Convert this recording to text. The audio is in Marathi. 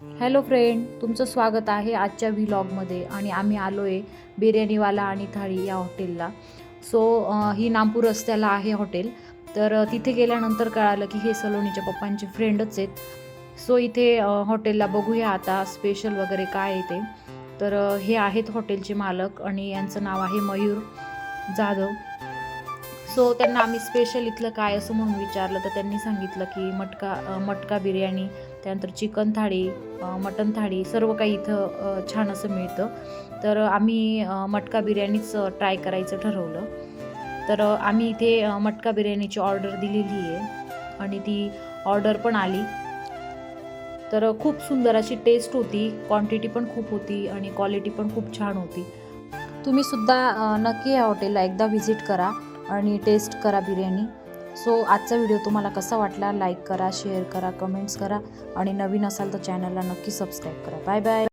हॅलो फ्रेंड, तुमचं स्वागत आहे आजच्या व्लॉगमध्ये. आणि आम्ही आलो आहे बिर्याणीवाला आणि थाळी या हॉटेलला. ही नामपूर रस्त्याला आहे हॉटेल. तर तिथे गेल्यानंतर कळालं की हे सलोनीच्या पप्पांचे फ्रेंडच आहेत. इथे हॉटेलला बघूया आता स्पेशल वगैरे काय आहे ते. तर हे आहेत हॉटेलचे मालक आणि यांचं नाव आहे मयूर जाधव. त्यांना आम्ही स्पेशल इथलं काय असं म्हणून विचारलं तर त्यांनी सांगितलं की मटका बिर्याणी, त्यानंतर चिकन थाळी, मटन थाळी सर्व काही इथं छान असं मिळतं. तर आम्ही मटका बिर्याणीच ट्राय करायचं ठरवलं. तर आम्ही इथे मटका बिर्याणीची ऑर्डर दिलेली आहे आणि ती ऑर्डर पण आली. तर खूप सुंदर अशी टेस्ट होती, क्वांटिटी पण खूप होती आणि क्वालिटी पण खूप छान होती. तुम्हीसुद्धा नक्की या हॉटेलला एकदा व्हिजिट करा आणि टेस्ट करा बिर्याणी. आजचा व्हिडिओ तुम्हाला कसा वाटला, लाईक करा, शेअर करा, कमेंट्स करा आणि नवीन असाल तर चॅनलला नक्की सबस्क्राईब करा. Bye bye.